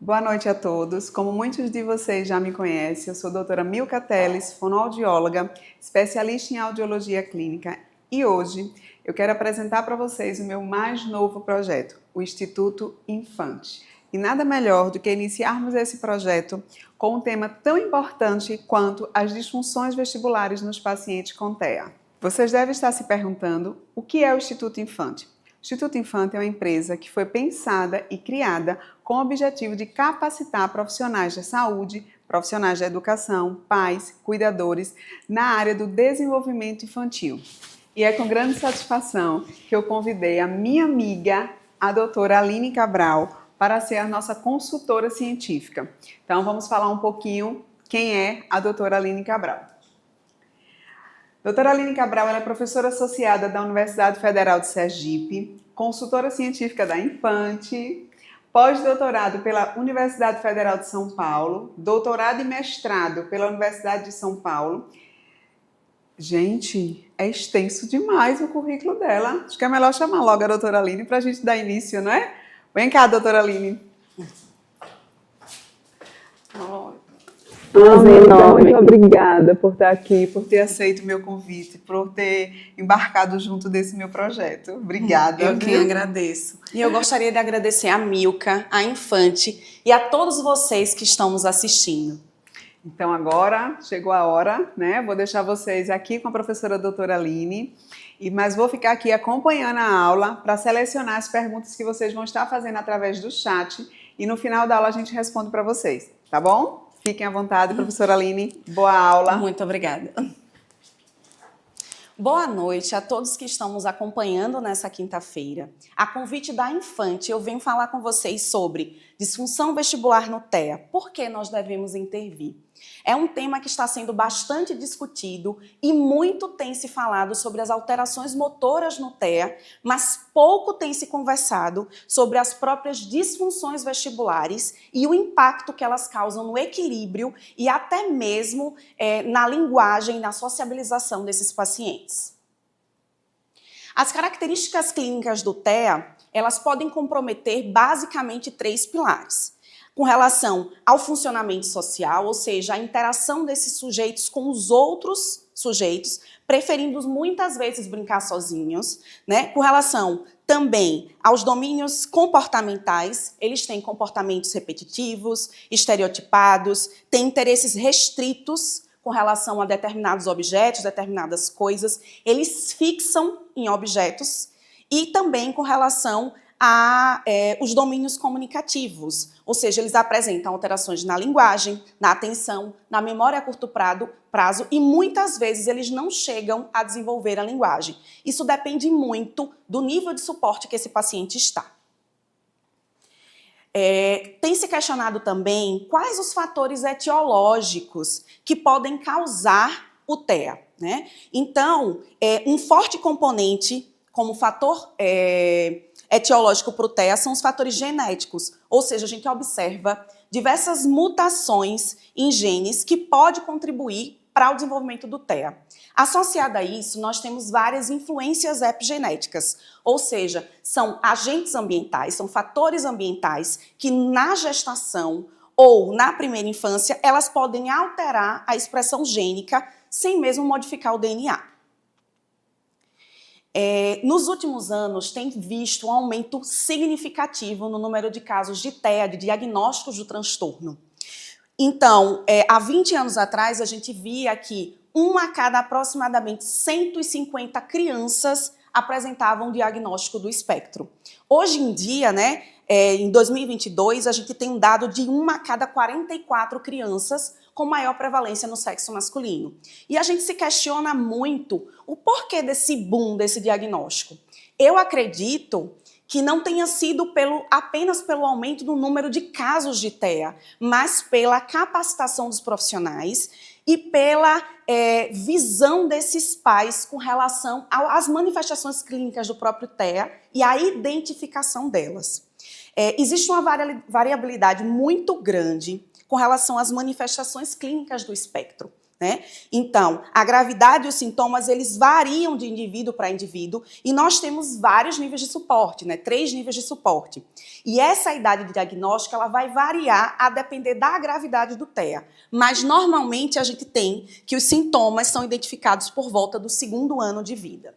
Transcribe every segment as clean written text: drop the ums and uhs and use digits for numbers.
Boa noite a todos. Como muitos de vocês já me conhecem, eu sou a doutora Milka Teles, fonoaudióloga, especialista em audiologia clínica, e hoje eu quero apresentar para vocês o meu mais novo projeto, o Instituto Infante. E nada melhor do que iniciarmos esse projeto com um tema tão importante quanto as disfunções vestibulares nos pacientes com TEA. Vocês devem estar se perguntando o que é o Instituto Infante. O Instituto Infante é uma empresa que foi pensada e criada com o objetivo de capacitar profissionais da saúde, profissionais da educação, pais, cuidadores na área do desenvolvimento infantil. E é com grande satisfação que eu convidei a minha amiga, a doutora Aline Cabral, para ser a nossa consultora científica. Então vamos falar um pouquinho quem é a doutora Aline Cabral. Doutora Aline Cabral é professora associada da Universidade Federal de Sergipe, consultora científica da Infante, pós-doutorado pela Universidade Federal de São Paulo, doutorado e mestrado pela Universidade de São Paulo. Gente, é extenso demais o currículo dela. Acho que é melhor chamar logo a doutora Aline para a gente dar início, não é? Vem cá, doutora Aline. Muito obrigada por estar aqui, por ter aceito o meu convite, por ter embarcado junto desse meu projeto. Obrigada. Eu que agradeço. E eu gostaria de agradecer a Milka, a Infante e a todos vocês que estão nos assistindo. Então agora chegou a hora, né? Vou deixar vocês aqui com a professora doutora Aline, mas vou ficar aqui acompanhando a aula para selecionar as perguntas que vocês vão estar fazendo através do chat e no final da aula a gente responde para vocês, tá bom? Fiquem à vontade, professora Aline. Boa aula. Muito obrigada. Boa noite a todos que estão nos acompanhando nessa quinta-feira. A convite da Infante, eu venho falar com vocês sobre disfunção vestibular no TEA. Por que nós devemos intervir? É um tema que está sendo bastante discutido e muito tem se falado sobre as alterações motoras no TEA, mas pouco tem se conversado sobre as próprias disfunções vestibulares e o impacto que elas causam no equilíbrio e até mesmo na linguagem, na sociabilização desses pacientes. As características clínicas do TEA, elas podem comprometer basicamente 3 pilares. Com relação ao funcionamento social, ou seja, a interação desses sujeitos com os outros sujeitos, preferindo muitas vezes brincar sozinhos, né? Com relação também aos domínios comportamentais, eles têm comportamentos repetitivos, estereotipados, têm interesses restritos com relação a determinados objetos, determinadas coisas, eles fixam em objetos e também com relação a os domínios comunicativos, ou seja, eles apresentam alterações na linguagem, na atenção, na memória a curto prazo e muitas vezes eles não chegam a desenvolver a linguagem. Isso depende muito do nível de suporte que esse paciente está. Tem se questionado também quais os fatores etiológicos que podem causar o TEA, né? Então, um forte componente como fator etiológico para o TEA são os fatores genéticos, ou seja, a gente observa diversas mutações em genes que podem contribuir para o desenvolvimento do TEA. Associada a isso, nós temos várias influências epigenéticas, ou seja, são agentes ambientais, são fatores ambientais que na gestação ou na primeira infância, elas podem alterar a expressão gênica sem mesmo modificar o DNA. Nos últimos anos, tem visto um aumento significativo no número de casos de TEA, de diagnósticos do transtorno. Então, há 20 anos atrás, a gente via que uma a cada aproximadamente 150 crianças apresentavam diagnóstico do espectro. Hoje em dia, né, em 2022, a gente tem um dado de uma a cada 44 crianças com maior prevalência no sexo masculino. E a gente se questiona muito o porquê desse boom, desse diagnóstico. Eu acredito que não tenha sido apenas pelo aumento do número de casos de TEA, mas pela capacitação dos profissionais e pela visão desses pais com relação às manifestações clínicas do próprio TEA e a identificação delas. Existe uma variabilidade muito grande com relação às manifestações clínicas do espectro. né? Então, a gravidade e os sintomas, eles variam de indivíduo para indivíduo e nós temos vários níveis de suporte, né? 3 níveis de suporte. E essa idade de diagnóstico, ela vai variar a depender da gravidade do TEA. Mas, normalmente, a gente tem que os sintomas são identificados por volta do 2º ano de vida.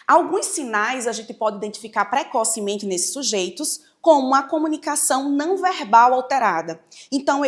Alguns sinais a gente pode identificar precocemente nesses sujeitos, como a comunicação não verbal alterada. Então,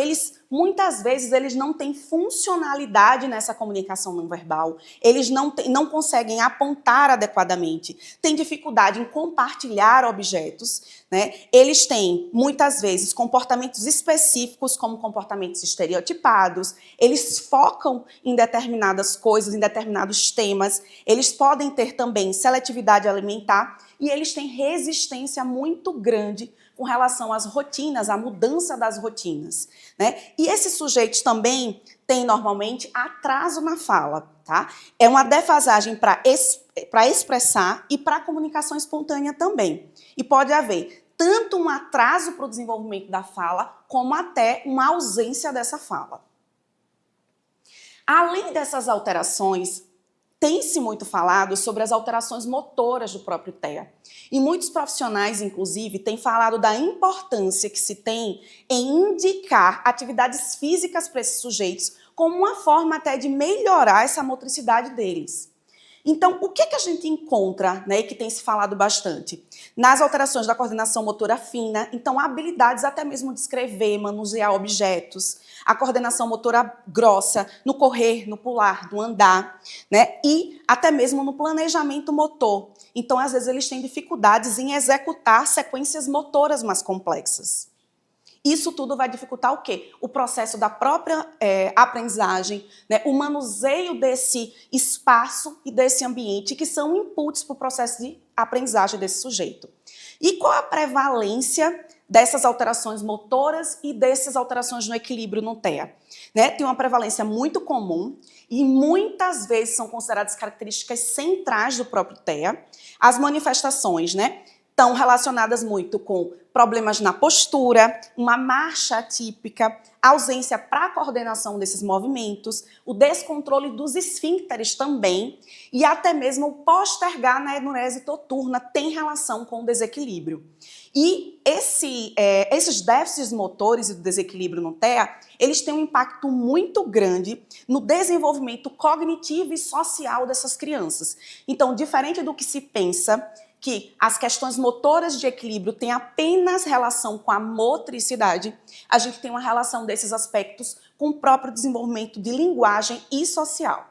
muitas vezes, eles não têm funcionalidade nessa comunicação não verbal, eles não conseguem apontar adequadamente, têm dificuldade em compartilhar objetos, né? Eles têm, muitas vezes, comportamentos específicos, como comportamentos estereotipados, eles focam em determinadas coisas, em determinados temas, eles podem ter também seletividade alimentar e eles têm resistência muito grande com relação às rotinas, à mudança das rotinas, né? E esses sujeitos também têm, normalmente, atraso na fala, tá? É uma defasagem para expressar e para a comunicação espontânea também. E pode haver tanto um atraso para o desenvolvimento da fala, como até uma ausência dessa fala. Além dessas alterações, tem-se muito falado sobre as alterações motoras do próprio TEA. E muitos profissionais, inclusive, têm falado da importância que se tem em indicar atividades físicas para esses sujeitos como uma forma até de melhorar essa motricidade deles. Então, o que a gente encontra, né, e que tem se falado bastante? Nas alterações da coordenação motora fina, então habilidades até mesmo de escrever, manusear objetos, a coordenação motora grossa, no correr, no pular, no andar, né, e até mesmo no planejamento motor. Então, às vezes, eles têm dificuldades em executar sequências motoras mais complexas. Isso tudo vai dificultar o quê? O processo da própria aprendizagem, né? O manuseio desse espaço e desse ambiente, que são inputs para o processo de aprendizagem desse sujeito. E qual a prevalência dessas alterações motoras e dessas alterações no equilíbrio no TEA? Né? Tem uma prevalência muito comum e muitas vezes são consideradas características centrais do próprio TEA. As manifestações, né, estão relacionadas muito com problemas na postura, uma marcha atípica, ausência para a coordenação desses movimentos, o descontrole dos esfíncteres também, e até mesmo o postergar na enurese toturna tem relação com o desequilíbrio. E esses déficits motores e do desequilíbrio no TEA, eles têm um impacto muito grande no desenvolvimento cognitivo e social dessas crianças. Então, diferente do que se pensa, que as questões motoras de equilíbrio têm apenas relação com a motricidade, a gente tem uma relação desses aspectos com o próprio desenvolvimento de linguagem e social.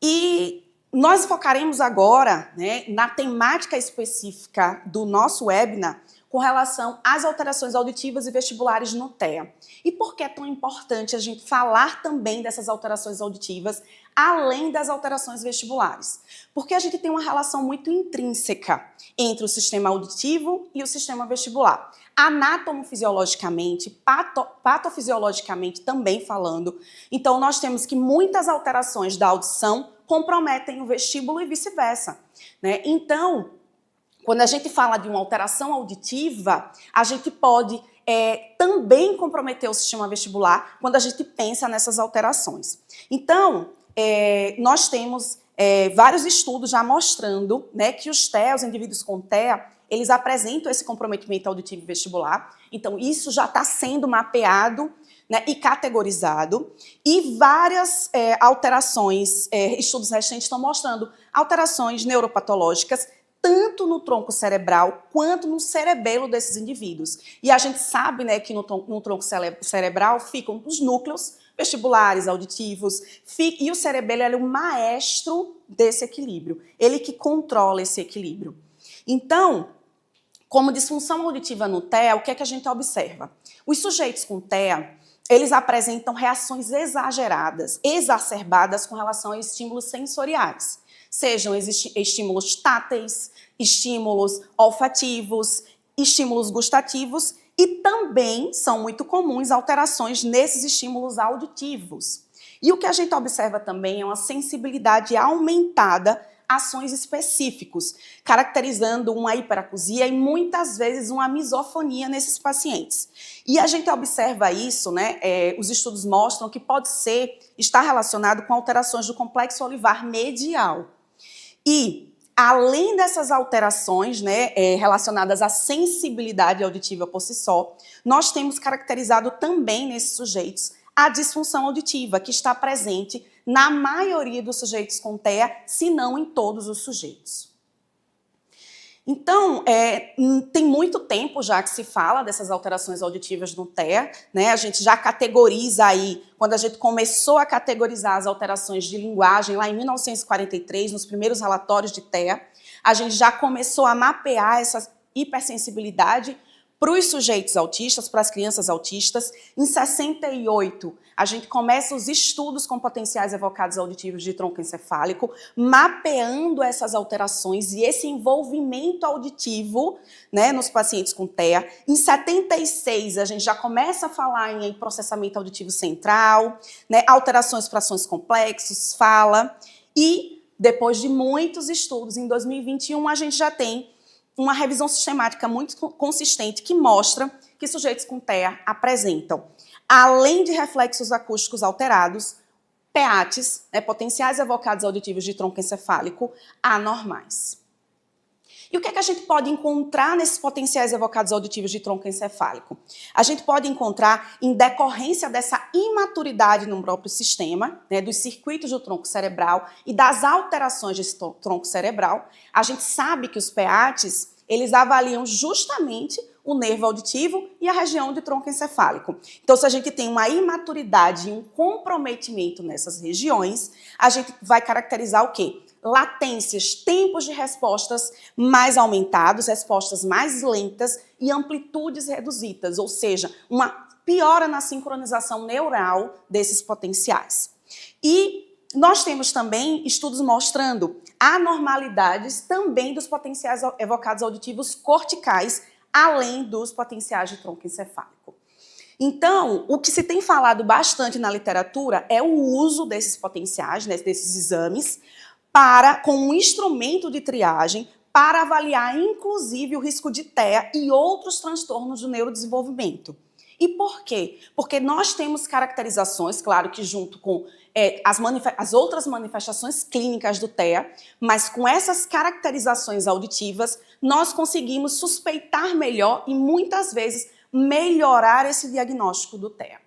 E nós focaremos agora, né, na temática específica do nosso webinar com relação às alterações auditivas e vestibulares no TEA. E por que é tão importante a gente falar também dessas alterações auditivas, além das alterações vestibulares? Porque a gente tem uma relação muito intrínseca entre o sistema auditivo e o sistema vestibular. Anatomofisiologicamente, patofisiologicamente também falando, então nós temos que muitas alterações da audição comprometem o vestíbulo e vice-versa, né? Então, quando a gente fala de uma alteração auditiva, a gente pode também comprometer o sistema vestibular quando a gente pensa nessas alterações. Então, nós temos vários estudos já mostrando, né, que os indivíduos com TEA, eles apresentam esse comprometimento auditivo vestibular. Então, isso já está sendo mapeado, né, e categorizado. E várias alterações, estudos recentes estão mostrando alterações neuropatológicas, tanto no tronco cerebral quanto no cerebelo desses indivíduos. E a gente sabe, né, que no tronco cerebral ficam os núcleos vestibulares, auditivos, e o cerebelo é o maestro desse equilíbrio, ele que controla esse equilíbrio. Então, como disfunção auditiva no TEA, o que é que a gente observa? Os sujeitos com TEA, eles apresentam reações exageradas, exacerbadas com relação a estímulos sensoriais. Sejam estímulos táteis, estímulos olfativos, estímulos gustativos e também são muito comuns alterações nesses estímulos auditivos. E o que a gente observa também é uma sensibilidade aumentada ações específicos, caracterizando uma hiperacusia e muitas vezes uma misofonia nesses pacientes. E a gente observa isso, né? Os estudos mostram que pode estar relacionado com alterações do complexo olivar medial. E, além dessas alterações, né, relacionadas à sensibilidade auditiva por si só, nós temos caracterizado também nesses sujeitos a disfunção auditiva, que está presente na maioria dos sujeitos com TEA, se não em todos os sujeitos. Então, tem muito tempo já que se fala dessas alterações auditivas no TEA, né? A gente já categoriza aí, quando a gente começou a categorizar as alterações de linguagem, lá em 1943, nos primeiros relatórios de TEA, a gente já começou a mapear essa hipersensibilidade para os sujeitos autistas, para as crianças autistas. Em 68, a gente começa os estudos com potenciais evocados auditivos de tronco encefálico, mapeando essas alterações e esse envolvimento auditivo, né, nos pacientes com TEA. Em 76, a gente já começa a falar em processamento auditivo central, né, alterações para sons complexos, fala. E, depois de muitos estudos, em 2021, a gente já tem uma revisão sistemática muito consistente que mostra que sujeitos com TEA apresentam, além de reflexos acústicos alterados, PEATs, né, potenciais evocados auditivos de tronco encefálico, anormais. E o que é que a gente pode encontrar nesses potenciais evocados auditivos de tronco encefálico? A gente pode encontrar, em decorrência dessa imaturidade no próprio sistema, né, dos circuitos do tronco cerebral e das alterações desse tronco cerebral, a gente sabe que os PEATs, eles avaliam justamente o nervo auditivo e a região de tronco encefálico. Então, se a gente tem uma imaturidade e um comprometimento nessas regiões, a gente vai caracterizar o quê? Latências, tempos de respostas mais aumentados, respostas mais lentas e amplitudes reduzidas, ou seja, uma piora na sincronização neural desses potenciais. E nós temos também estudos mostrando anormalidades também dos potenciais evocados auditivos corticais, além dos potenciais de tronco encefálico. Então, o que se tem falado bastante na literatura é o uso desses potenciais, né, desses exames, com um instrumento de triagem para avaliar, inclusive, o risco de TEA e outros transtornos do neurodesenvolvimento. E por quê? Porque nós temos caracterizações, claro que junto com as outras manifestações clínicas do TEA, mas com essas caracterizações auditivas, nós conseguimos suspeitar melhor e, muitas vezes, melhorar esse diagnóstico do TEA.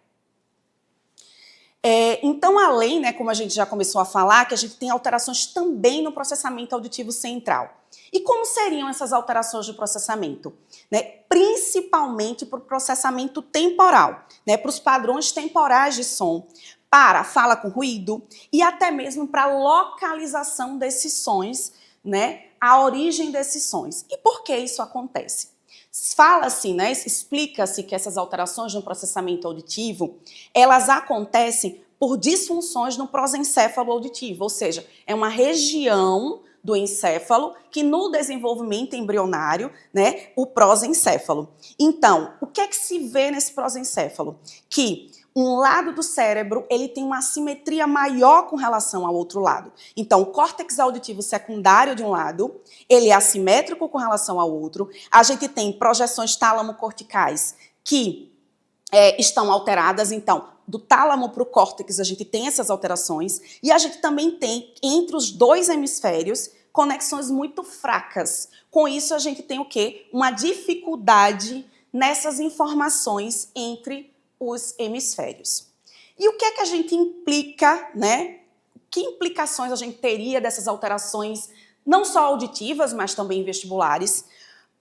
Então, além, né, como a gente já começou a falar, que a gente tem alterações também no processamento auditivo central. E como seriam essas alterações de processamento? Né, principalmente para o processamento temporal, né, para os padrões temporais de som, para a fala com ruído e até mesmo para a localização desses sons, né, a origem desses sons. E por que isso acontece? Fala-se, né, explica-se que essas alterações no processamento auditivo, elas acontecem por disfunções no prosencéfalo auditivo, ou seja, é uma região do encéfalo que no desenvolvimento embrionário, né, o prosencéfalo. Então, o que é que se vê nesse prosencéfalo? Que um lado do cérebro, ele tem uma assimetria maior com relação ao outro lado. Então, o córtex auditivo secundário de um lado, ele é assimétrico com relação ao outro. A gente tem projeções tálamo-corticais que estão alteradas. Então, do tálamo para o córtex, a gente tem essas alterações. E a gente também tem, entre os dois hemisférios, conexões muito fracas. Com isso, a gente tem o quê? Uma dificuldade nessas informações entre os hemisférios. E o que é que a gente implica, né? Que implicações a gente teria dessas alterações, não só auditivas, mas também vestibulares,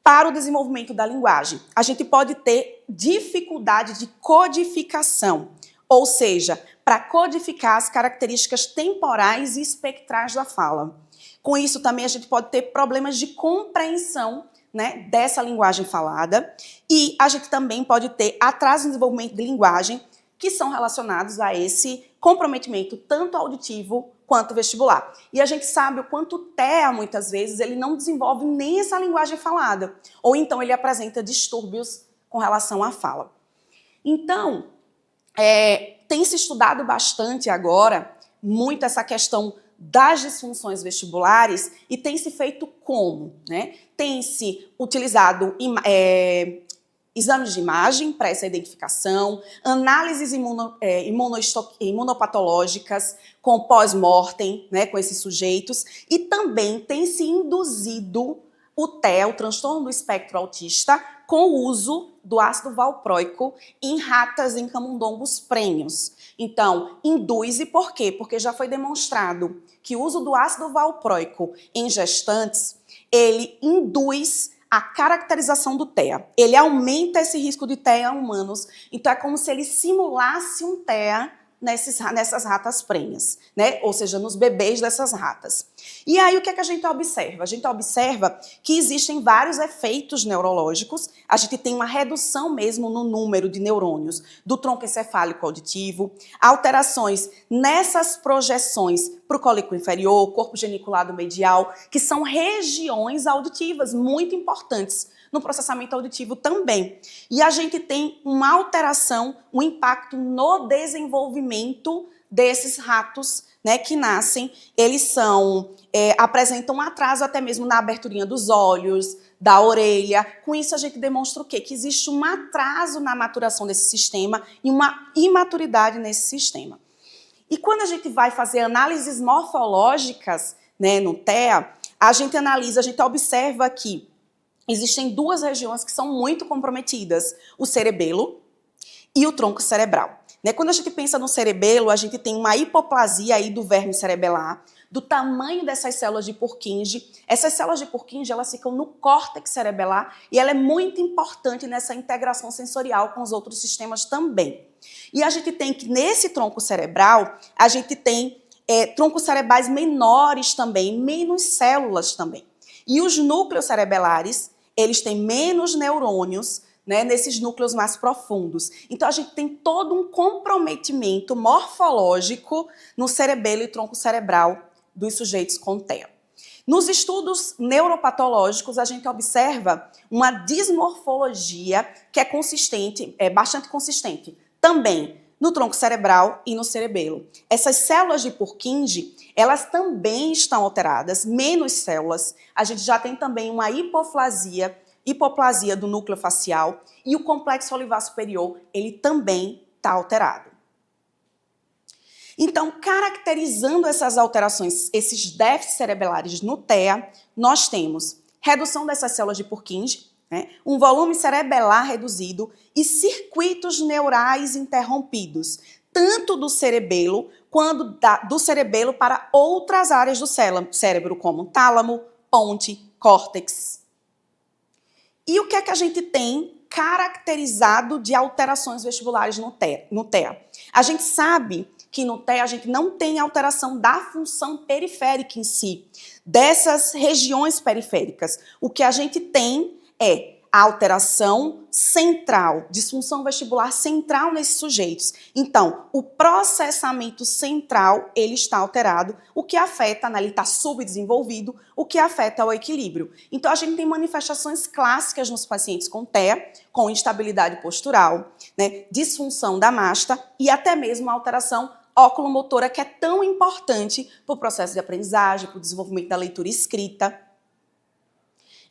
para o desenvolvimento da linguagem? A gente pode ter dificuldade de codificação, ou seja, para codificar as características temporais e espectrais da fala. Com isso, também a gente pode ter problemas de compreensão, né, dessa linguagem falada, e a gente também pode ter atraso no desenvolvimento de linguagem que são relacionados a esse comprometimento tanto auditivo quanto vestibular. E a gente sabe o quanto o TEA, muitas vezes, ele não desenvolve nem essa linguagem falada, ou então ele apresenta distúrbios com relação à fala. Então, tem se estudado bastante agora, muito essa questão das disfunções vestibulares e tem se feito como, né? Tem se utilizado exames de imagem para essa identificação, análises imunopatológicas com pós-mortem, né, com esses sujeitos, e também tem se induzido o TEA, o transtorno do espectro autista, com o uso do ácido valproico em ratas em camundongos prenhes. Então, induz e por quê? Porque já foi demonstrado que o uso do ácido valproico em gestantes, ele induz a caracterização do TEA. Ele aumenta esse risco de TEA em humanos. Então, é como se ele simulasse um TEA nessas ratas prenhas, né? Ou seja, nos bebês dessas ratas. E aí, o que é que a gente observa? A gente observa que existem vários efeitos neurológicos. A gente tem uma redução mesmo no número de neurônios do tronco encefálico auditivo, alterações nessas projeções para o cólico inferior, corpo geniculado medial, que são regiões auditivas muito importantes no processamento auditivo também. E a gente tem uma alteração, um impacto no desenvolvimento desses ratos, né, que nascem. Eles apresentam um atraso até mesmo na aberturinha dos olhos, da orelha. Com isso a gente demonstra o quê? Que existe um atraso na maturação desse sistema e uma imaturidade nesse sistema. E quando a gente vai fazer análises morfológicas, né, no TEA, a gente observa que existem duas regiões que são muito comprometidas, o cerebelo e o tronco cerebral. Quando a gente pensa no cerebelo, a gente tem uma hipoplasia aí do verme cerebelar, do tamanho dessas células de Purkinje. Essas células de Purkinje, elas ficam no córtex cerebelar e ela é muito importante nessa integração sensorial com os outros sistemas também. E a gente tem que, nesse tronco cerebral, a gente tem troncos cerebrais menores também, menos células também. E os núcleos cerebelares, eles têm menos neurônios, né, nesses núcleos mais profundos. Então, a gente tem todo um comprometimento morfológico no cerebelo e tronco cerebral dos sujeitos com TEA. Nos estudos neuropatológicos, a gente observa uma dismorfologia que é bastante consistente, também no tronco cerebral e no cerebelo. Essas células de Purkinje, elas também estão alteradas, menos células. A gente já tem também uma hipoplasia do núcleo facial e o complexo olivar superior, ele também está alterado. Então, caracterizando essas alterações, esses déficits cerebelares no TEA, nós temos redução dessas células de Purkinje, né, um volume cerebelar reduzido e circuitos neurais interrompidos, tanto do cerebelo quanto do cerebelo para outras áreas do cérebro, como tálamo, ponte, córtex. E o que é que a gente tem caracterizado de alterações vestibulares no TEA? A gente sabe que no TEA a gente não tem alteração da função periférica em si, dessas regiões periféricas. O que a gente tem é a alteração central, disfunção vestibular central nesses sujeitos. Então, o processamento central, ele está alterado, o que afeta, né, ele está subdesenvolvido, o que afeta o equilíbrio. Então, a gente tem manifestações clássicas nos pacientes com TEA, com instabilidade postural, né, disfunção da masta e até mesmo a alteração oculomotora, que é tão importante para o processo de aprendizagem, para o desenvolvimento da leitura e escrita.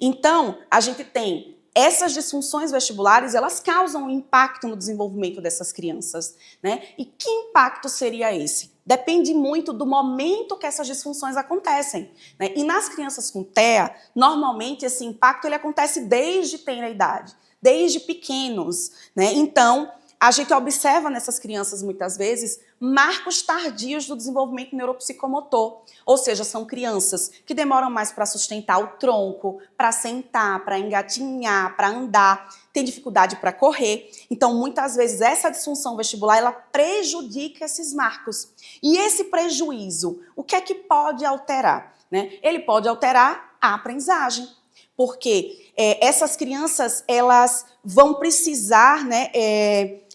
Então, a gente tem essas disfunções vestibulares, elas causam um impacto no desenvolvimento dessas crianças, né? E que impacto seria esse? Depende muito do momento que essas disfunções acontecem, né? E nas crianças com TEA, normalmente esse impacto ele acontece desde tenra idade, desde pequenos, né? Então, a gente observa nessas crianças, muitas vezes, marcos tardios do desenvolvimento neuropsicomotor. Ou seja, são crianças que demoram mais para sustentar o tronco, para sentar, para engatinhar, para andar, tem dificuldade para correr. Então, muitas vezes, essa disfunção vestibular, ela prejudica esses marcos. E esse prejuízo, o que é que pode alterar, né? Ele pode alterar a aprendizagem. Porque essas crianças, elas vão precisar, né,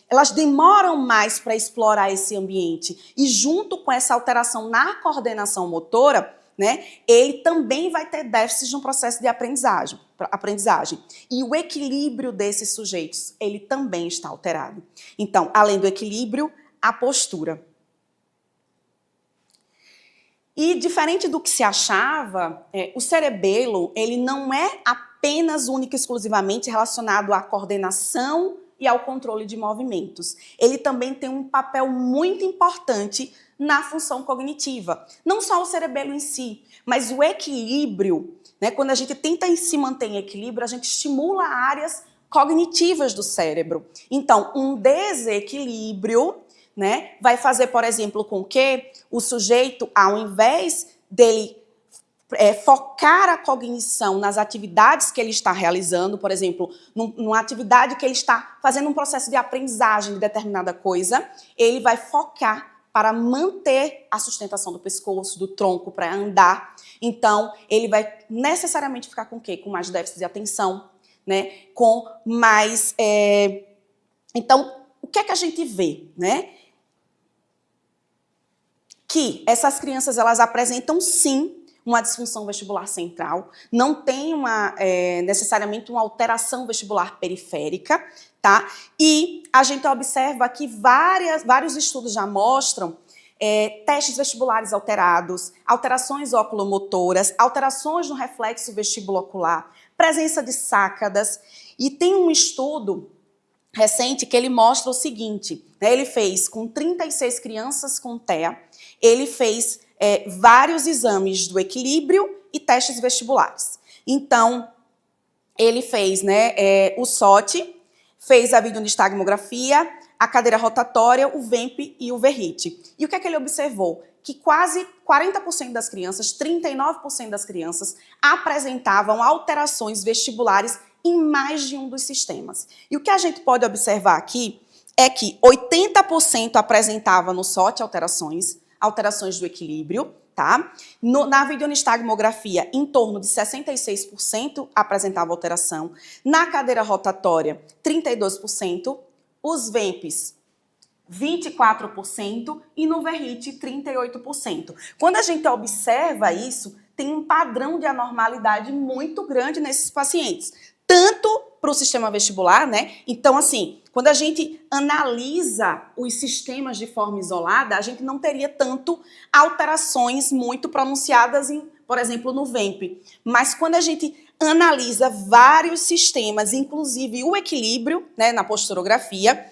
elas demoram mais para explorar esse ambiente. E junto com essa alteração na coordenação motora, né, ele também vai ter déficits no processo de aprendizagem. E o equilíbrio desses sujeitos, ele também está alterado. Então, além do equilíbrio, a postura. E diferente do que se achava, o cerebelo ele não é apenas único e exclusivamente relacionado à coordenação e ao controle de movimentos. Ele também tem um papel muito importante na função cognitiva. Não só o cerebelo em si, mas o equilíbrio, né? Quando a gente tenta se manter em equilíbrio, a gente estimula áreas cognitivas do cérebro. Então, um desequilíbrio, né, vai fazer, por exemplo, com que o sujeito, ao invés dele focar a cognição nas atividades que ele está realizando, por exemplo, numa atividade que ele está fazendo um processo de aprendizagem de determinada coisa, ele vai focar para manter a sustentação do pescoço, do tronco, para andar. Então, ele vai necessariamente ficar com o quê? Com mais déficit de atenção, né? Com mais... Então, o que é que a gente vê, né? Que essas crianças, elas apresentam, sim, uma disfunção vestibular central, não tem necessariamente uma alteração vestibular periférica, tá? E a gente observa que vários estudos já mostram testes vestibulares alterados, alterações oculomotoras, alterações no reflexo vestibulocular, presença de sácadas, e tem um estudo recente que ele mostra o seguinte, né? Ele fez com 36 crianças com TEA, ele fez vários exames do equilíbrio e testes vestibulares. Então, ele fez, né, o SOT, fez a videonistagmografia, a cadeira rotatória, o VEMP e o VERRIT. E o que é que ele observou? Que quase 40% das crianças, 39% das crianças, apresentavam alterações vestibulares em mais de um dos sistemas. E o que a gente pode observar aqui é que 80% apresentava no SOT alterações do equilíbrio, tá? Na videonistagmografia, em torno de 66% apresentava alteração. Na cadeira rotatória, 32%. Os VEMPs, 24%. E no VERRIT, 38%. Quando a gente observa isso, tem um padrão de anormalidade muito grande nesses pacientes. Tanto para o sistema vestibular, né? Então, assim, quando a gente analisa os sistemas de forma isolada, a gente não teria tanto alterações muito pronunciadas, por exemplo, no VEMP. Mas quando a gente analisa vários sistemas, inclusive o equilíbrio, né, na posturografia,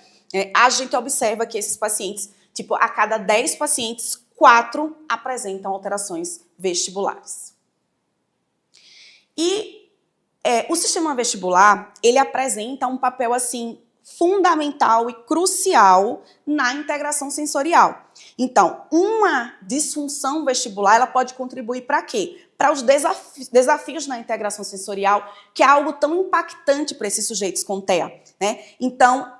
a gente observa que esses pacientes, tipo, a cada 10 pacientes, 4 apresentam alterações vestibulares. E o sistema vestibular, ele apresenta um papel, assim, fundamental e crucial na integração sensorial. Então, uma disfunção vestibular, ela pode contribuir para quê? Para os desafios na integração sensorial, que é algo tão impactante para esses sujeitos com TEA, né? Então,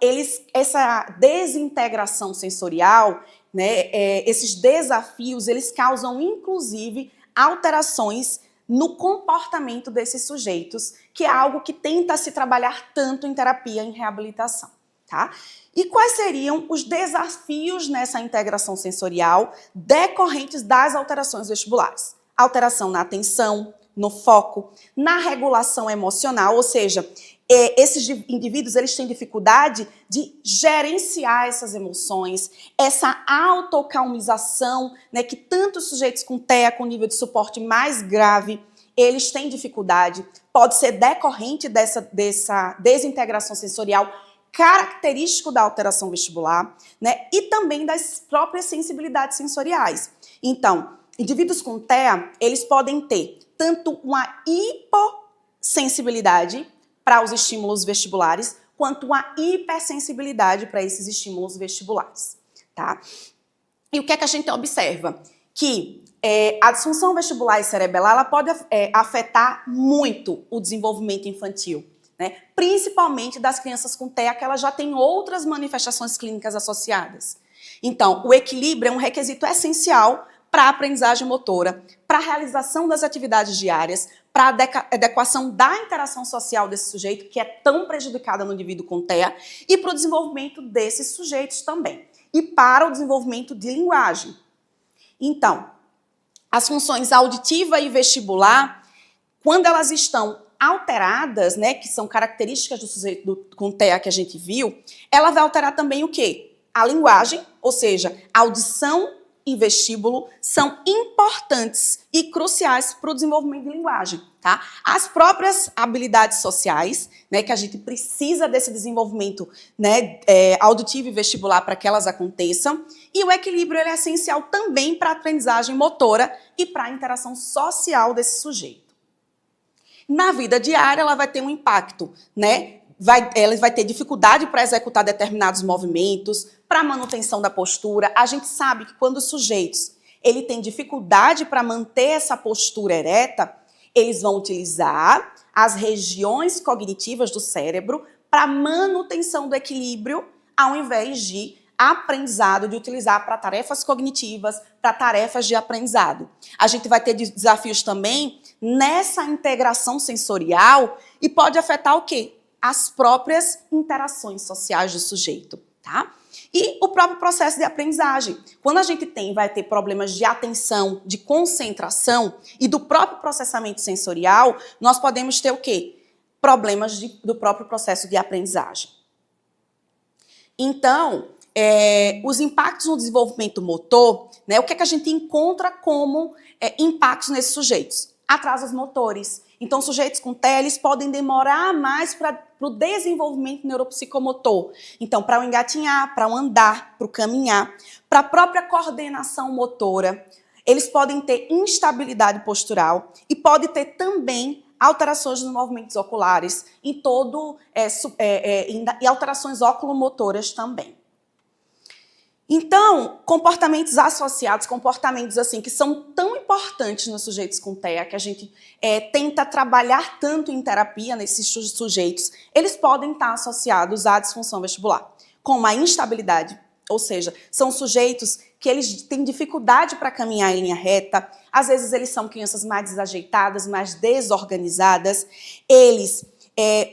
essa desintegração sensorial, né, esses desafios, eles causam, inclusive, alterações no comportamento desses sujeitos, que é algo que tenta se trabalhar tanto em terapia e em reabilitação, tá? E quais seriam os desafios nessa integração sensorial decorrentes das alterações vestibulares? Alteração na atenção, no foco, na regulação emocional, ou seja, esses indivíduos, eles têm dificuldade de gerenciar essas emoções, essa autocalmização, né, que tantos sujeitos com TEA, com nível de suporte mais grave, eles têm dificuldade, pode ser decorrente dessa desintegração sensorial, característico da alteração vestibular, né, e também das próprias sensibilidades sensoriais. Então, indivíduos com TEA, eles podem ter tanto uma hipossensibilidade para os estímulos vestibulares, quanto uma hipersensibilidade para esses estímulos vestibulares, tá? E o que é que a gente observa? Que a disfunção vestibular e cerebelar, ela pode afetar muito o desenvolvimento infantil, né? Principalmente das crianças com TEA, que elas já têm outras manifestações clínicas associadas. Então, o equilíbrio é um requisito essencial para a aprendizagem motora, para a realização das atividades diárias, para a adequação da interação social desse sujeito, que é tão prejudicada no indivíduo com TEA, e para o desenvolvimento desses sujeitos também, e para o desenvolvimento de linguagem. Então, as funções auditiva e vestibular, quando elas estão alteradas, né, que são características do sujeito com TEA que a gente viu, ela vai alterar também o quê? A linguagem, ou seja, a audição e vestíbulo são importantes e cruciais para o desenvolvimento de linguagem, tá? As próprias habilidades sociais, né, que a gente precisa desse desenvolvimento, né, auditivo e vestibular para que elas aconteçam, e o equilíbrio ele é essencial também para a aprendizagem motora e para a interação social desse sujeito. Na vida diária, ela vai ter um impacto, né? Ela vai ter dificuldade para executar determinados movimentos, para a manutenção da postura. A gente sabe que quando os sujeitos têm dificuldade para manter essa postura ereta, eles vão utilizar as regiões cognitivas do cérebro para manutenção do equilíbrio, ao invés de aprendizado, de utilizar para tarefas cognitivas, para tarefas de aprendizado. A gente vai ter desafios também nessa integração sensorial e pode afetar o quê? As próprias interações sociais do sujeito, tá? E o próprio processo de aprendizagem. Quando a gente vai ter problemas de atenção, de concentração e do próprio processamento sensorial, nós podemos ter o quê? Problemas do próprio processo de aprendizagem. Então, os impactos no desenvolvimento motor, né, o que é que a gente encontra como impactos nesses sujeitos? Atrasos motores. Então, sujeitos com TEA, eles podem demorar mais para o desenvolvimento neuropsicomotor. Então, para o engatinhar, para o andar, para o caminhar, para a própria coordenação motora, eles podem ter instabilidade postural e pode ter também alterações nos movimentos oculares e alterações oculomotoras também. Então, comportamentos associados, comportamentos assim que são tão importantes nos sujeitos com TEA, que a gente tenta trabalhar tanto em terapia nesses sujeitos, eles podem estar associados à disfunção vestibular, como a instabilidade, ou seja, são sujeitos que eles têm dificuldade para caminhar em linha reta, às vezes eles são crianças mais desajeitadas, mais desorganizadas, eles,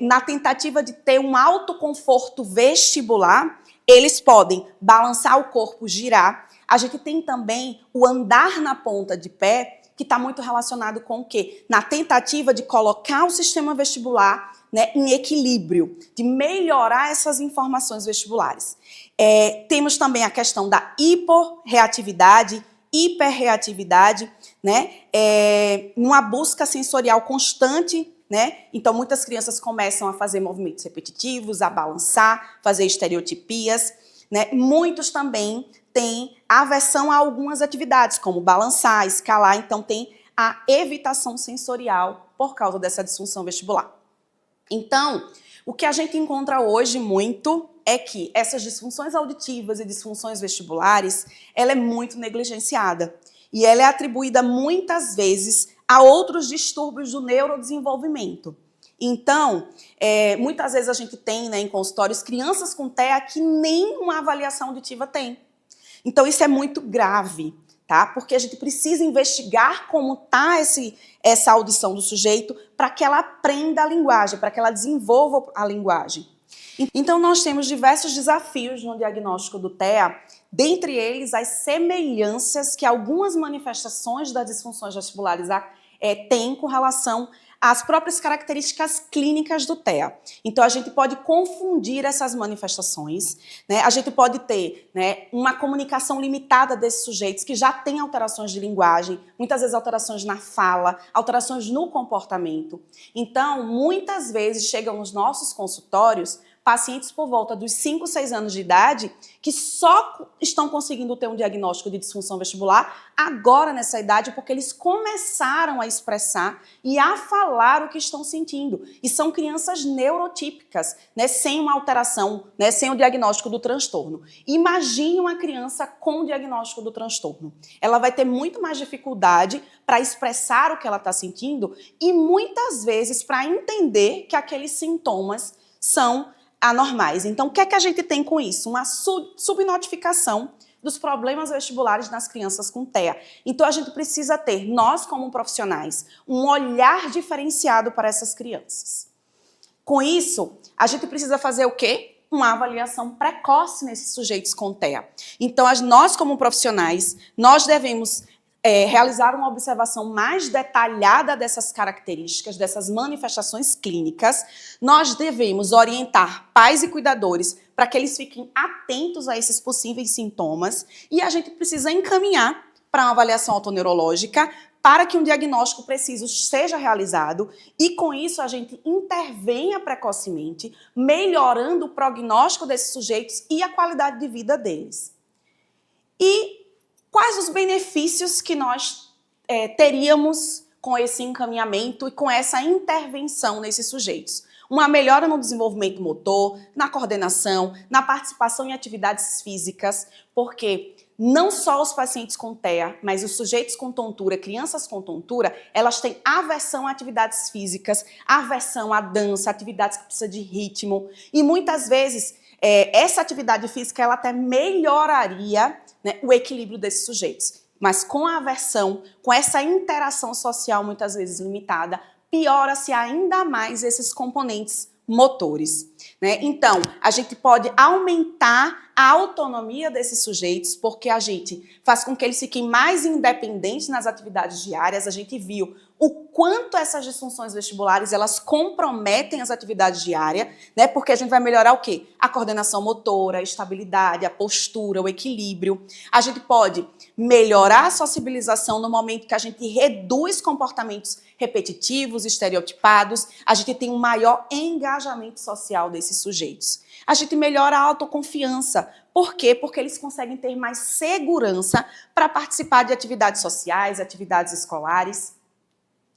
na tentativa de ter um autoconforto vestibular, eles podem balançar o corpo, girar. A gente tem também o andar na ponta de pé, que está muito relacionado com o quê? Na tentativa de colocar o sistema vestibular, né, em equilíbrio, de melhorar essas informações vestibulares. Temos também a questão da hiporreatividade, hiperreatividade, né, numa busca sensorial constante, né? Então, muitas crianças começam a fazer movimentos repetitivos, a balançar, fazer estereotipias, né? Muitos também têm aversão a algumas atividades, como balançar, escalar, então tem a evitação sensorial por causa dessa disfunção vestibular. Então, o que a gente encontra hoje muito é que essas disfunções auditivas e disfunções vestibulares, ela é muito negligenciada e ela é atribuída muitas vezes a outros distúrbios do neurodesenvolvimento. Então, muitas vezes a gente tem, né, em consultórios crianças com TEA que nem uma avaliação auditiva tem. Então, isso é muito grave, tá? Porque a gente precisa investigar como está essa audição do sujeito para que ela aprenda a linguagem, para que ela desenvolva a linguagem. Então, nós temos diversos desafios no diagnóstico do TEA, dentre eles as semelhanças que algumas manifestações das disfunções vestibulares têm com relação às próprias características clínicas do TEA. Então, a gente pode confundir essas manifestações, né? A gente pode ter, né, uma comunicação limitada desses sujeitos que já têm alterações de linguagem, muitas vezes alterações na fala, alterações no comportamento. Então, muitas vezes chegam nos nossos consultórios pacientes por volta dos 5, 6 anos de idade que só estão conseguindo ter um diagnóstico de disfunção vestibular agora nessa idade porque eles começaram a expressar e a falar o que estão sentindo. E são crianças neurotípicas, né, sem uma alteração, né, sem o diagnóstico do transtorno. Imagine uma criança com o diagnóstico do transtorno. Ela vai ter muito mais dificuldade para expressar o que ela está sentindo e muitas vezes para entender que aqueles sintomas são anormais. Então, o que é que a gente tem com isso? Uma subnotificação dos problemas vestibulares nas crianças com TEA. Então, a gente precisa ter, nós como profissionais, um olhar diferenciado para essas crianças. Com isso, a gente precisa fazer o quê? Uma avaliação precoce nesses sujeitos com TEA. Então, nós como profissionais, nós devemos realizar uma observação mais detalhada dessas características, dessas manifestações clínicas, nós devemos orientar pais e cuidadores para que eles fiquem atentos a esses possíveis sintomas e a gente precisa encaminhar para uma avaliação autoneurológica para que um diagnóstico preciso seja realizado e, com isso, a gente intervenha precocemente, melhorando o prognóstico desses sujeitos e a qualidade de vida deles. E quais os benefícios que nós teríamos com esse encaminhamento e com essa intervenção nesses sujeitos? Uma melhora no desenvolvimento motor, na coordenação, na participação em atividades físicas, porque não só os pacientes com TEA, mas os sujeitos com tontura, crianças com tontura, elas têm aversão a atividades físicas, aversão à dança, atividades que precisam de ritmo, e muitas vezes essa atividade física ela até melhoraria, né, o equilíbrio desses sujeitos. Mas com a aversão, com essa interação social muitas vezes limitada, piora-se ainda mais esses componentes motores, né? Então, a gente pode aumentar a autonomia desses sujeitos, porque a gente faz com que eles fiquem mais independentes nas atividades diárias. A gente viu o quanto essas disfunções vestibulares, elas comprometem as atividades diárias, né? Porque a gente vai melhorar o quê? A coordenação motora, a estabilidade, a postura, o equilíbrio. A gente pode melhorar a sociabilização no momento que a gente reduz comportamentos repetitivos, estereotipados, a gente tem um maior engajamento social desses sujeitos. A gente melhora a autoconfiança. Por quê? Porque eles conseguem ter mais segurança para participar de atividades sociais, atividades escolares.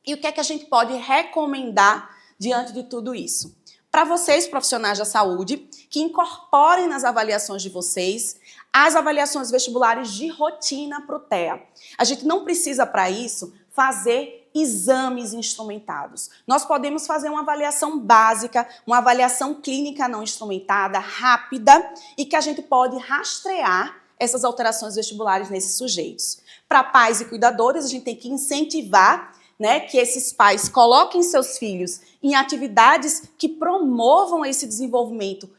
E o que é que a gente pode recomendar diante de tudo isso? Para vocês, profissionais da saúde, que incorporem nas avaliações de vocês as avaliações vestibulares de rotina para o TEA. A gente não precisa, para isso, fazer exames instrumentados. Nós podemos fazer uma avaliação básica, uma avaliação clínica não instrumentada, rápida, e que a gente pode rastrear essas alterações vestibulares nesses sujeitos. Para pais e cuidadores, a gente tem que incentivar, né, que esses pais coloquem seus filhos em atividades que promovam esse desenvolvimento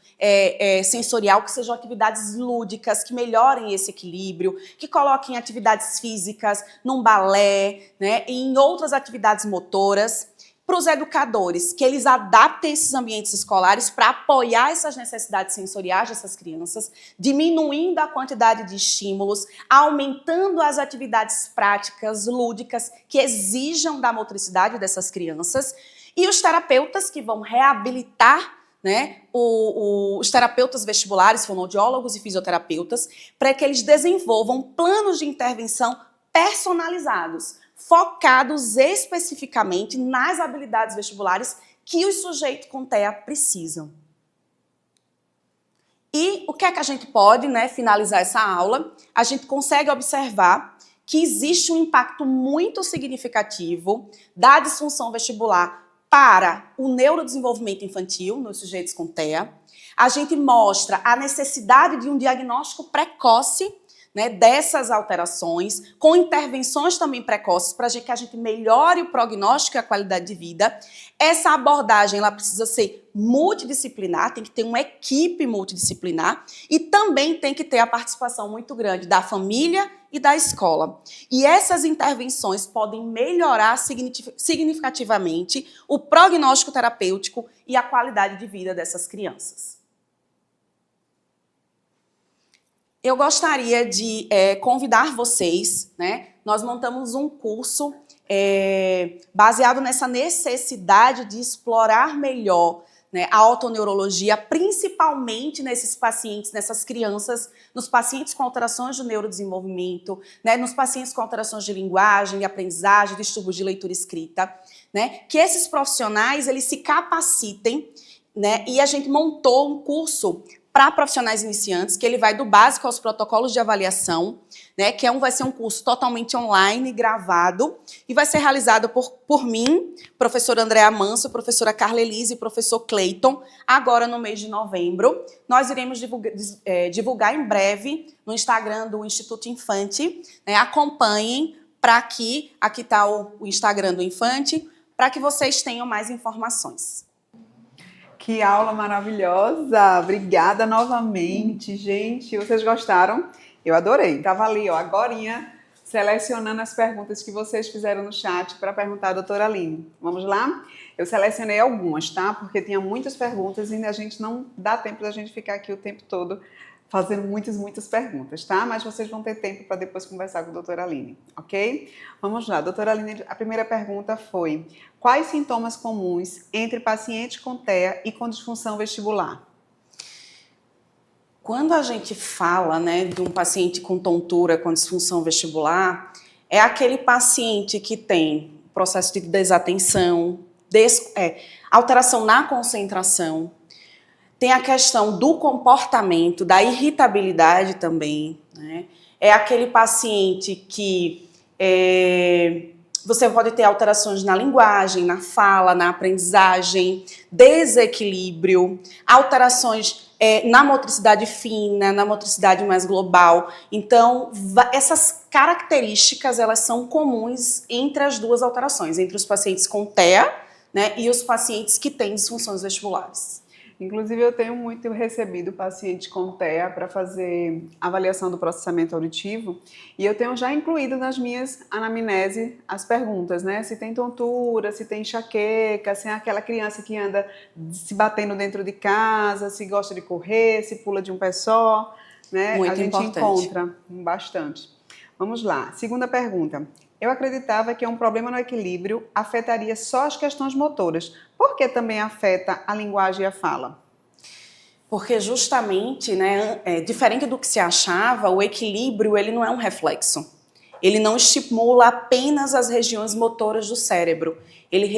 sensorial, que sejam atividades lúdicas, que melhorem esse equilíbrio, que coloquem atividades físicas, num balé, né, e em outras atividades motoras. Para os educadores, que eles adaptem esses ambientes escolares para apoiar essas necessidades sensoriais dessas crianças, diminuindo a quantidade de estímulos, aumentando as atividades práticas, lúdicas, que exijam da motricidade dessas crianças, e os terapeutas que vão reabilitar, né, os terapeutas vestibulares, fonoaudiólogos e fisioterapeutas, para que eles desenvolvam planos de intervenção personalizados, focados especificamente nas habilidades vestibulares que os sujeitos com TEA precisam. E o que é que a gente pode, né, finalizar essa aula? A gente consegue observar que existe um impacto muito significativo da disfunção vestibular para o neurodesenvolvimento infantil nos sujeitos com TEA. A gente mostra a necessidade de um diagnóstico precoce, né, dessas alterações, com intervenções também precoces para que a gente melhore o prognóstico e a qualidade de vida. Essa abordagem ela precisa ser multidisciplinar, tem que ter uma equipe multidisciplinar e também tem que ter a participação muito grande da família e da escola. E essas intervenções podem melhorar significativamente o prognóstico terapêutico e a qualidade de vida dessas crianças. Eu gostaria de convidar vocês, né? Nós montamos um curso baseado nessa necessidade de explorar melhor, né, a autoneurologia, principalmente nesses pacientes, nessas crianças, nos pacientes com alterações do neurodesenvolvimento, né, nos pacientes com alterações de linguagem, de aprendizagem, distúrbios de leitura e escrita, né, que esses profissionais eles se capacitem, né, e a gente montou um curso para profissionais iniciantes, que ele vai do básico aos protocolos de avaliação, né, que vai ser um curso totalmente online, gravado, e vai ser realizado por mim, professora Andréa Manso, professora Carla Elise e professor Cleiton, agora no mês de novembro. Nós iremos divulgar em breve no Instagram do Instituto Infante, né, acompanhem para que, aqui está o Instagram do Infante, para que vocês tenham mais informações. Que aula maravilhosa! Obrigada novamente, gente. Vocês gostaram? Eu adorei. Tava ali, ó, agorinha, selecionando as perguntas que vocês fizeram no chat para perguntar à doutora Aline. Vamos lá? Eu selecionei algumas, tá? Porque tinha muitas perguntas e a gente não dá tempo da gente ficar aqui o tempo todo fazendo muitas perguntas, tá? Mas vocês vão ter tempo para depois conversar com a doutora Aline, ok? Vamos lá, doutora Aline, a primeira pergunta foi: quais sintomas comuns entre paciente com TEA e com disfunção vestibular? Quando a gente fala, né, de um paciente com tontura, com disfunção vestibular, é aquele paciente que tem processo de desatenção, alteração na concentração, tem a questão do comportamento, da irritabilidade também, né? É aquele paciente que você pode ter alterações na linguagem, na fala, na aprendizagem, desequilíbrio, alterações na motricidade fina, na motricidade mais global. Então, essas características, elas são comuns entre as duas alterações, entre os pacientes com TEA, né, e os pacientes que têm disfunções vestibulares. Inclusive, eu tenho muito recebido paciente com TEA para fazer avaliação do processamento auditivo e eu tenho já incluído nas minhas anamnese as perguntas, né? Se tem tontura, se tem enxaqueca, se é aquela criança que anda se batendo dentro de casa, se gosta de correr, se pula de um pé só, né? Muito a gente importante. encontra bastante. Vamos lá. Segunda pergunta. Eu acreditava que um problema no equilíbrio afetaria só as questões motoras. Por que também afeta a linguagem e a fala? Porque justamente, né, diferente do que se achava, o equilíbrio ele não é um reflexo. Ele não estimula apenas as regiões motoras do cérebro. Ele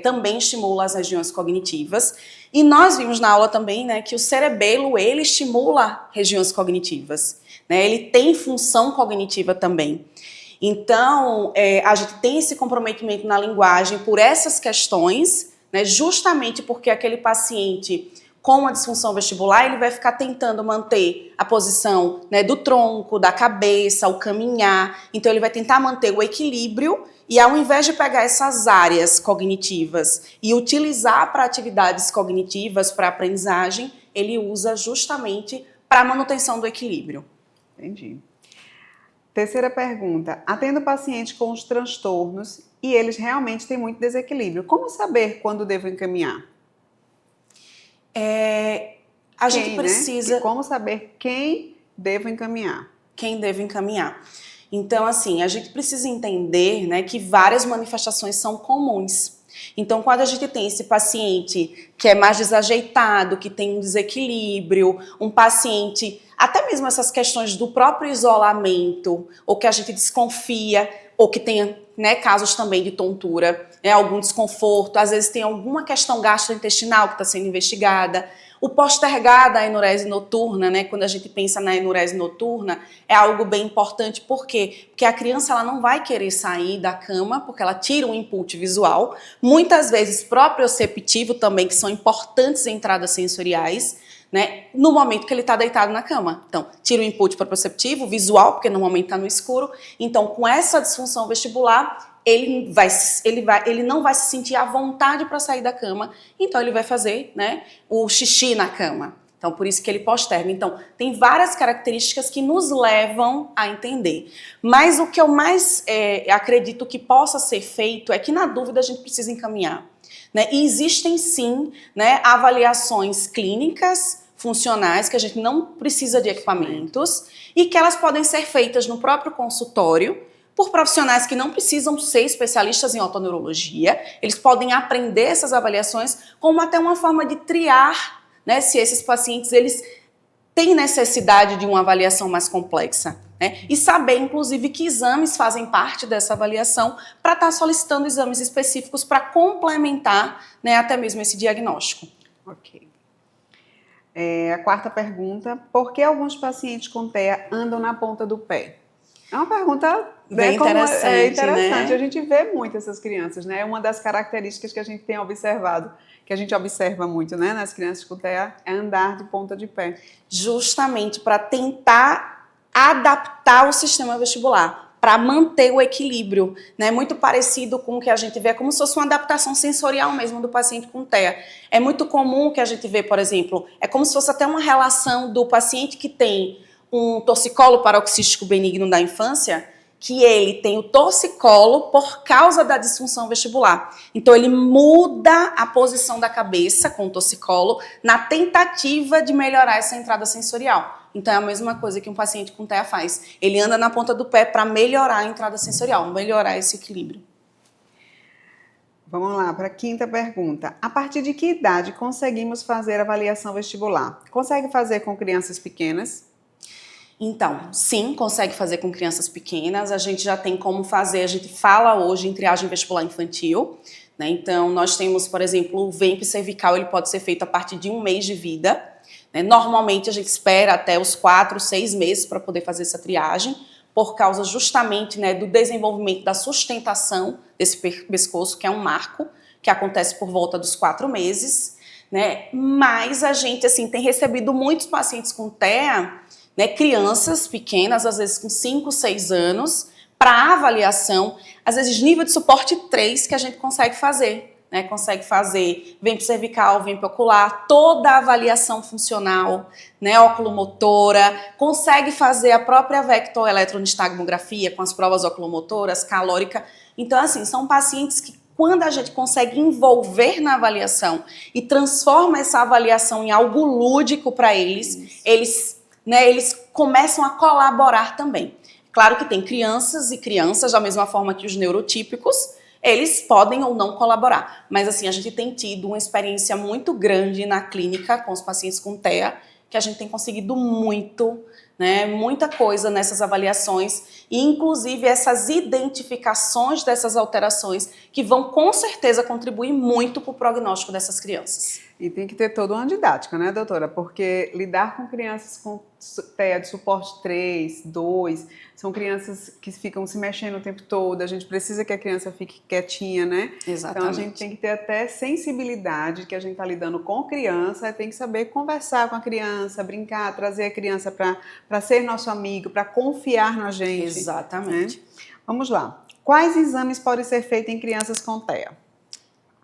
também estimula as regiões cognitivas. E nós vimos na aula também, né, que o cerebelo ele estimula regiões cognitivas, né? Ele tem função cognitiva também. Então, a gente tem esse comprometimento na linguagem por essas questões, né, justamente porque aquele paciente com a disfunção vestibular, ele vai ficar tentando manter a posição, né, do tronco, da cabeça, o caminhar. Então, ele vai tentar manter o equilíbrio e, ao invés de pegar essas áreas cognitivas e utilizar para atividades cognitivas, para aprendizagem, ele usa justamente para a manutenção do equilíbrio. Entendi. Terceira pergunta. Atendo pacientes com os transtornos e eles realmente têm muito desequilíbrio. Como saber quando devo encaminhar? A gente precisa... Né? E como saber quem devo encaminhar? Quem deve encaminhar. Então, assim, a gente precisa entender, né, que várias manifestações são comuns. Então, quando a gente tem esse paciente que é mais desajeitado, que tem um desequilíbrio, um paciente, até mesmo essas questões do próprio isolamento, ou que a gente desconfia, ou que tenha, né, casos também de tontura, né, algum desconforto, às vezes tem alguma questão gastrointestinal que está sendo investigada. O postergar da enurese noturna, né, quando a gente pensa na enurese noturna, é algo bem importante. Por quê? Porque a criança ela não vai querer sair da cama, porque ela tira um input visual, muitas vezes proprioceptivo também, que são importantes entradas sensoriais, né, no momento que ele está deitado na cama. Então, tira o input proprioceptivo, visual, porque normalmente está no escuro. Então, com essa disfunção vestibular, ele não vai se sentir à vontade para sair da cama, então ele vai fazer, né, o xixi na cama. Então, por isso que ele posterga. Então, tem várias características que nos levam a entender. Mas o que eu mais acredito que possa ser feito é que, na dúvida, a gente precisa encaminhar, né? E existem, sim, né, avaliações clínicas, funcionais, que a gente não precisa de equipamentos e que elas podem ser feitas no próprio consultório, por profissionais que não precisam ser especialistas em otoneurologia. Eles podem aprender essas avaliações como até uma forma de triar, né, se esses pacientes eles têm necessidade de uma avaliação mais complexa, né, e saber, inclusive, que exames fazem parte dessa avaliação para estar solicitando exames específicos para complementar, né, até mesmo esse diagnóstico. Ok. A quarta pergunta: por que alguns pacientes com TEA andam na ponta do pé? É uma pergunta bem interessante, né? né? A gente vê muito essas crianças, né? Uma das características que a gente tem observado, que a gente observa muito, né, nas crianças com TEA, é andar de ponta de pé. Justamente para tentar adaptar o sistema vestibular, para manter o equilíbrio, né? Muito parecido com o que a gente vê, como se fosse uma adaptação sensorial mesmo do paciente com TEA. É muito comum que a gente vê, por exemplo, é como se fosse até uma relação do paciente que tem um torcicolo paroxístico benigno da infância, que ele tem o torcicolo por causa da disfunção vestibular. Então, ele muda a posição da cabeça com o torcicolo na tentativa de melhorar essa entrada sensorial. Então, é a mesma coisa que um paciente com TEA faz. Ele anda na ponta do pé para melhorar a entrada sensorial, melhorar esse equilíbrio. Vamos lá para a quinta pergunta. A partir de que idade conseguimos fazer avaliação vestibular? Consegue fazer com crianças pequenas? Então, sim, consegue fazer com crianças pequenas. A gente já tem como fazer, a gente fala hoje em triagem vestibular infantil, né? Então, nós temos, por exemplo, o VEMP cervical, ele pode ser feito a partir de 1 mês de vida, né? Normalmente, a gente espera até os 4, 6 meses para poder fazer essa triagem, por causa justamente, né, do desenvolvimento da sustentação desse pescoço, que é um marco, que acontece por volta dos 4 meses, né? Mas a gente, assim, tem recebido muitos pacientes com TEA, né, crianças pequenas, às vezes com 5, 6 anos, para avaliação, às vezes nível de suporte 3 que a gente consegue fazer, né, consegue fazer VEMP cervical, VEMP ocular, toda a avaliação funcional, né, oculomotora, consegue fazer a própria vectoeletronistalmografia com as provas oculomotoras, calórica. Então, assim, são pacientes que quando a gente consegue envolver na avaliação e transforma essa avaliação em algo lúdico para eles, eles começam a colaborar também. Claro que tem crianças e crianças, da mesma forma que os neurotípicos, eles podem ou não colaborar. Mas assim, a gente tem tido uma experiência muito grande na clínica com os pacientes com TEA, que a gente tem conseguido muito, né, muita coisa nessas avaliações, e inclusive essas identificações dessas alterações que vão com certeza contribuir muito para o prognóstico dessas crianças. E tem que ter toda uma didática, né, doutora? Porque lidar com crianças com TEA de suporte 3, 2, são crianças que ficam se mexendo o tempo todo, a gente precisa que a criança fique quietinha, né? Exatamente. Então a gente tem que ter até sensibilidade, que a gente está lidando com criança, tem que saber conversar com a criança, brincar, trazer a criança para ser nosso amigo, para confiar na gente. Exatamente. Né? Vamos lá. Quais exames podem ser feitos em crianças com TEA?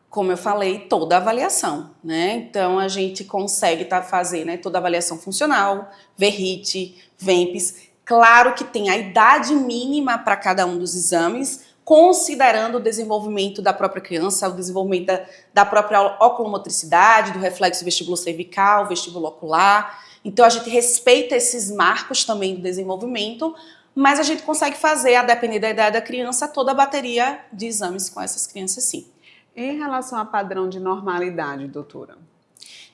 Como eu falei, toda a avaliação, né? Então, a gente consegue fazer, né, toda a avaliação funcional, VRIT, VEMPs. Claro que tem a idade mínima para cada um dos exames, considerando o desenvolvimento da própria criança, o desenvolvimento da própria oculomotricidade, do reflexo vestíbulo cervical, vestíbulo ocular. Então, a gente respeita esses marcos também do desenvolvimento, mas a gente consegue fazer, a depender da idade da criança, toda a bateria de exames com essas crianças, sim. Em relação a padrão de normalidade, doutora?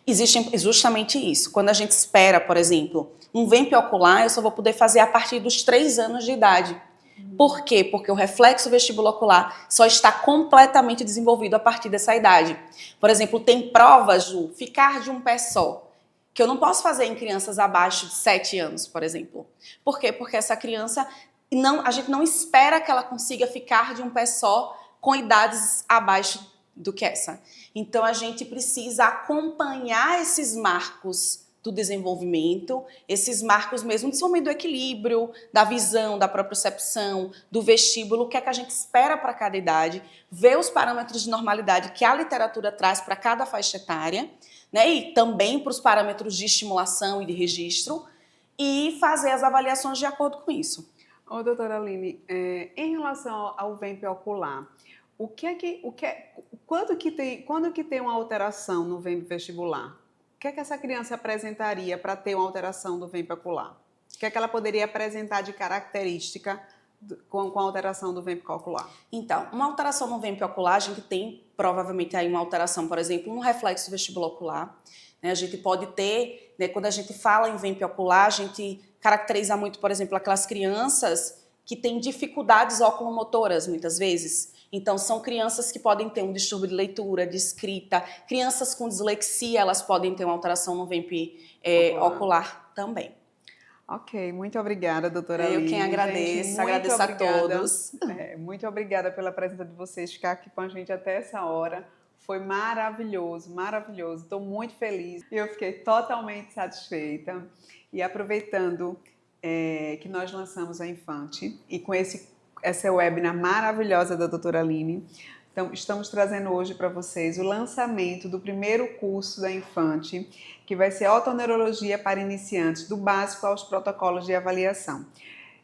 Existe justamente isso. Quando a gente espera, por exemplo, um VEMP ocular, eu só vou poder fazer a partir dos 3 anos de idade. Por quê? Porque o reflexo vestíbulo ocular só está completamente desenvolvido a partir dessa idade. Por exemplo, tem provas do ficar de um pé só, que eu não posso fazer em crianças abaixo de 7 anos, por exemplo. Por quê? Porque essa criança, a gente não espera que ela consiga ficar de um pé só com idades abaixo do que essa. Então, a gente precisa acompanhar esses marcos do desenvolvimento, esses marcos mesmo, principalmente do equilíbrio, da visão, da propriocepção, do vestíbulo, o que é que a gente espera para cada idade, ver os parâmetros de normalidade que a literatura traz para cada faixa etária, né, e também para os parâmetros de estimulação e de registro, e fazer as avaliações de acordo com isso. Ô, doutora Aline, em relação ao VEMP ocular, quando que tem uma alteração no VEMP vestibular? O que é que essa criança apresentaria para ter uma alteração do VEMP ocular? O que é que ela poderia apresentar de característica com a alteração do VEMP ocular? Então, uma alteração no VEMP ocular, a gente tem provavelmente aí uma alteração, por exemplo, no reflexo vestíbulo ocular. Né? A gente pode ter, né, quando a gente fala em VEMP ocular, a gente caracteriza muito, por exemplo, aquelas crianças que têm dificuldades oculomotoras, muitas vezes. Então, são crianças que podem ter um distúrbio de leitura, de escrita. Crianças com dislexia, elas podem ter uma alteração no VEMP ocular também. Ok, muito obrigada, doutora Aline. Eu quem agradeço, gente, agradeço a todos. Muito obrigada pela presença de vocês, ficar aqui com a gente até essa hora. Foi maravilhoso, maravilhoso. Estou muito feliz. Eu fiquei totalmente satisfeita. E aproveitando que nós lançamos a Infante e com essa webinar maravilhosa da doutora Aline, então estamos trazendo hoje para vocês o lançamento do primeiro curso da Infante, que vai ser Otoneurologia para iniciantes, do básico aos protocolos de avaliação.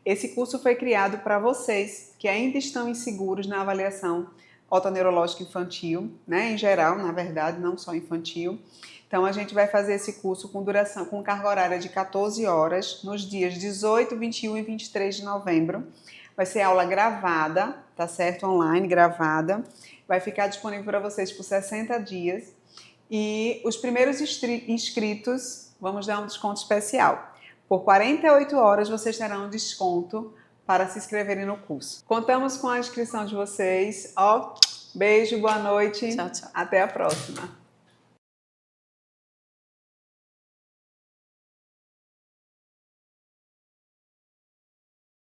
Esse curso foi criado para vocês que ainda estão inseguros na avaliação otoneurológica infantil, né? Em geral, na verdade, não só infantil. Então, a gente vai fazer esse curso com duração, com carga horária de 14 horas, nos dias 18, 21 e 23 de novembro. Vai ser aula gravada, tá certo? Online, gravada. Vai ficar disponível para vocês por 60 dias. E os primeiros inscritos, vamos dar um desconto especial. Por 48 horas, vocês terão um desconto para se inscreverem no curso. Contamos com a inscrição de vocês. Beijo, boa noite. Tchau, tchau. Até a próxima.